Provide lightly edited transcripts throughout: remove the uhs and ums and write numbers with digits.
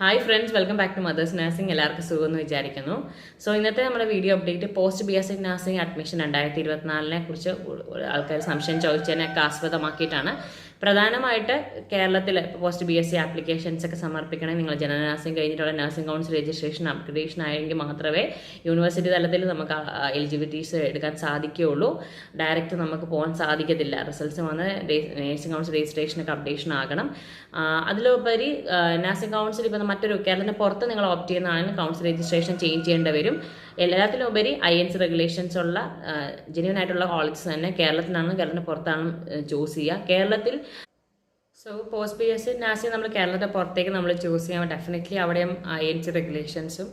Hi friends, welcome back to mothers nursing. എല്ലാവർക്കും സുഖമെന്ന് വിചാരിക്കുന്നു. സോ ഇന്നത്തെ നമ്മുടെ video update post BSc nursing admission 2024 കുറിച്ച് ആൾക്കാർ സംശയം ചോദിച്ചതിനൊക്കെ ആസ്പദമാക്കിയിട്ടാണ്. പ്രധാനമായിട്ട് കേരളത്തിൽ പോസ്റ്റ് BSc ആപ്ലിക്കേഷൻസ് ഒക്കെ സമർപ്പിക്കണമെങ്കിൽ നിങ്ങൾ ജനറൽ നഴ്സിംഗ് കഴിഞ്ഞിട്ടുള്ള നഴ്സിംഗ് കൗൺസിൽ രജിസ്ട്രേഷൻ അപ്ഗ്രേഡേഷൻ ആയെങ്കിൽ മാത്രമേ യൂണിവേഴ്സിറ്റി തലത്തിൽ നമുക്ക് എലിജിബിലിറ്റീസ് എടുക്കാൻ സാധിക്കുകയുള്ളൂ. ഡയറക്റ്റ് നമുക്ക് പോകാൻ സാധിക്കത്തില്ല. റിസൾട്ട്സ് വന്ന് നഴ്സിംഗ് കൗൺസിൽ രജിസ്ട്രേഷനൊക്കെ അപ്ഡേഷൻ ആകണം. അതിലുപരി നഴ്സിംഗ് കൗൺസിൽ ഇപ്പം മറ്റൊരു കേരളത്തിന് പുറത്ത് നിങ്ങൾ ഓപ്റ്റ് ചെയ്യുന്നതാണെങ്കിൽ കൗൺസിൽ രജിസ്ട്രേഷൻ ചേഞ്ച് ചെയ്യേണ്ടി വരും. എല്ലാത്തിലുപരി INC റെഗുലേഷൻസ് ഉള്ള ജെന്യൂൻ ആയിട്ടുള്ള കോളേജസ് തന്നെ കേരളത്തിന് പുറത്താണ് ചൂസ് ചെയ്യുക. കേരളത്തിൽ പോസ്റ്റ് BSc നഴ്സിംഗ് നമ്മൾ കേരളത്തെ പുറത്തേക്ക് നമ്മൾ ചൂസ് ചെയ്യാൻ ഡെഫിനറ്റ്ലി അവിടെയും INC റെഗുലേഷൻസും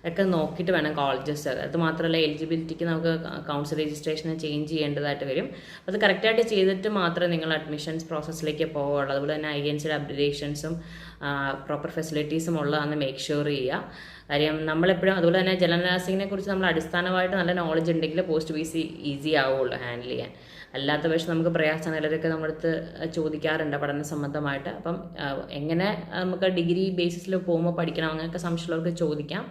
ഒക്കെ നോക്കിയിട്ട് വേണം കോളേജസ്. അത് മാത്രമല്ല എലിജിബിലിറ്റിക്ക് നമുക്ക് കൗൺസിൽ രജിസ്ട്രേഷൻ ചേഞ്ച് ചെയ്യേണ്ടതായിട്ട് വരും. അത് കറക്റ്റായിട്ട് ചെയ്തിട്ട് മാത്രമേ നിങ്ങൾ അഡ്മിഷൻസ് പ്രോസസ്സിലേക്ക് പോവുകയുള്ളൂ. അതുപോലെ തന്നെ INC അപ്ഡേഷൻസും പ്രോപ്പർ ഫെസിലിറ്റീസും ഉള്ളതാണെന്ന് മേക്ക് ഷുവർ ചെയ്യുക. കാര്യം നമ്മളെപ്പോഴും അതുപോലെ തന്നെ ജനറൽ നഴ്സിങ്ങിനെ കുറിച്ച് നമ്മൾ അടിസ്ഥാനമായിട്ട് നല്ല നോളജ് ഉണ്ടെങ്കിൽ പോസ്റ്റ് BSc ഈസി ആവുള്ളൂ ഹാൻഡിൽ ചെയ്യാൻ. അല്ലാത്ത പക്ഷം നമുക്ക് പ്രയാസമാണ്. ചിലരൊക്കെ നമ്മുടെ അടുത്ത് ചോദിക്കാറുണ്ട് പഠന സംബന്ധമായിട്ട്. അപ്പം എങ്ങനെ നമുക്ക് ഡിഗ്രി ബേസിസിൽ പോകുമ്പോൾ പഠിക്കണം അങ്ങനെയൊക്കെ സംശയമുള്ളവർക്ക് ചോദിക്കാം.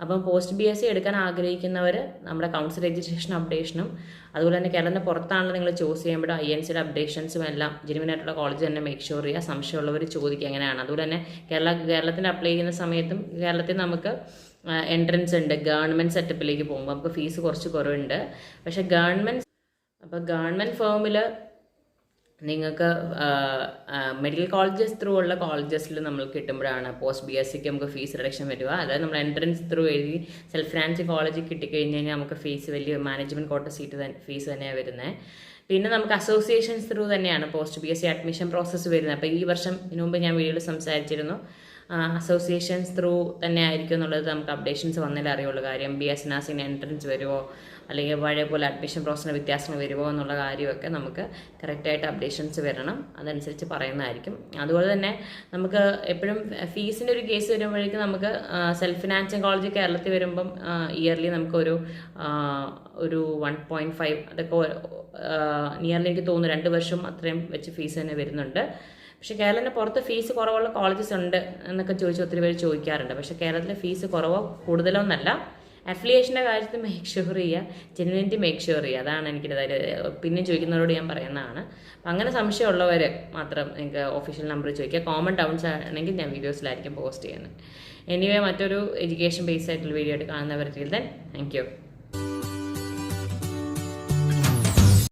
അപ്പം പോസ്റ്റ് BSc എടുക്കാൻ ആഗ്രഹിക്കുന്നവർ നമ്മുടെ കൗൺസിൽ രജിസ്ട്രേഷൻ അപ്ഡേഷനും അതുപോലെ തന്നെ കേരളത്തിന് പുറത്താണല്ലോ നിങ്ങൾ ചൂസ് ചെയ്യുമ്പോൾ INC അപ്ഡേഷൻസും എല്ലാം ജെന്യൂൻ ആയിട്ടുള്ള കോളേജ് തന്നെ മേക്ക് ഷുവർ ചെയ്യുക. സംശയമുള്ളവർ ചോദിക്കുക എങ്ങനെയാണ്. അതുപോലെ തന്നെ കേരളത്തിൽ അപ്ലൈ ചെയ്യുന്ന സമയത്തും കേരളത്തിൽ നമുക്ക് എൻട്രൻസ് ഉണ്ട്. ഗവൺമെൻറ് സെറ്റപ്പിലേക്ക് പോകുമ്പോൾ നമുക്ക് ഫീസ് കുറച്ച് കുറവുണ്ട്. പക്ഷേ ഗവൺമെൻറ് ഫേമിൽ നിങ്ങൾക്ക് മെഡിക്കൽ കോളേജസ് ത്രൂ ഉള്ള കോളേജസിൽ നമ്മൾ കിട്ടുമ്പോഴാണ് പോസ്റ്റ് BScക്ക് നമുക്ക് ഫീസ് റിഡക്ഷൻ വരിക. അതായത് നമ്മൾ എൻട്രൻസ് ത്രൂ എഴുതി സെൽഫ് ഫിനാൻസിങ് കോളേജിൽ കിട്ടിക്കഴിഞ്ഞ് കഴിഞ്ഞാൽ നമുക്ക് ഫീസ് വലിയ മാനേജ്മെൻറ്റ് കോട്ട സീറ്റ് ഫീസ് തന്നെയാണ് വരുന്നത്. പിന്നെ നമുക്ക് അസോസിയേഷൻസ് ത്രൂ തന്നെയാണ് പോസ്റ്റ് BSc അഡ്മിഷൻ പ്രോസസ്സ് വരുന്നത്. അപ്പോൾ ഈ വർഷം ഇതിനു മുമ്പ് ഞാൻ വീഡിയോയിൽ സംസാരിച്ചിരുന്നു. അസോസിയേഷൻസ് ത്രൂ തന്നെ ആയിരിക്കും എന്നുള്ളത് നമുക്ക് അപ്ഡേഷൻസ് വന്നാലേ അറിയുള്ളൂ. കാര്യം BSc നഴ്സിംഗ് എൻട്രൻസ് വരുമോ അല്ലെങ്കിൽ പഴയ പോലെ അഡ്മിഷൻ പ്രോസസ്സിന് വ്യത്യാസങ്ങൾ വരുമോ എന്നുള്ള കാര്യമൊക്കെ നമുക്ക് കറക്റ്റായിട്ട് അപ്ഡേഷൻസ് വരണം. അതനുസരിച്ച് പറയുന്നതായിരിക്കും. അതുപോലെ തന്നെ നമുക്ക് എപ്പോഴും ഫീസിൻ്റെ ഒരു കേസ് വരുമ്പോഴേക്കും നമുക്ക് സെൽഫ് ഫിനാൻസിങ് കോളേജ് കേരളത്തിൽ വരുമ്പം ഇയർലി നമുക്കൊരു 1.5 അതൊക്കെ നിയർലി എനിക്ക് തോന്നുന്നു 2 വർഷം അത്രയും വെച്ച് ഫീസ് തന്നെ വരുന്നുണ്ട്. പക്ഷേ കേരളത്തിന് പുറത്ത് ഫീസ് കുറവുള്ള കോളേജസ് ഉണ്ട് എന്നൊക്കെ ഒത്തിരി പേര് ചോദിക്കാറുണ്ട്. പക്ഷേ കേരളത്തിലെ ഫീസ് കുറവോ കൂടുതലോ എന്നല്ല. അഫിലിയേഷൻ്റെ കാര്യത്തിൽ മേക്ക് ഷുവർ ചെയ്യുക, ജെന്യൂനിറ്റി മേക്ക് ഷുവർ ചെയ്യുക. അതാണ് എനിക്കിത് പിന്നെ ചോദിക്കുന്നവരോട് ഞാൻ പറയുന്നതാണ്. അപ്പം അങ്ങനെ സംശയമുള്ളവർ മാത്രം നിങ്ങൾക്ക് ഒഫീഷ്യൽ നമ്പർ ചോദിക്കുക. കോമൺ ഡൗൺസ് ആണെങ്കിൽ ഞാൻ വീഡിയോസിലായിരിക്കും പോസ്റ്റ് ചെയ്യുന്നത്. എനിവേ മറ്റൊരു എഡ്യൂക്കേഷൻ ബേസ്ഡ് ആയിട്ടുള്ള വീഡിയോ ആയിട്ട് കാണുന്നവരത്തിൽ താങ്ക് യു.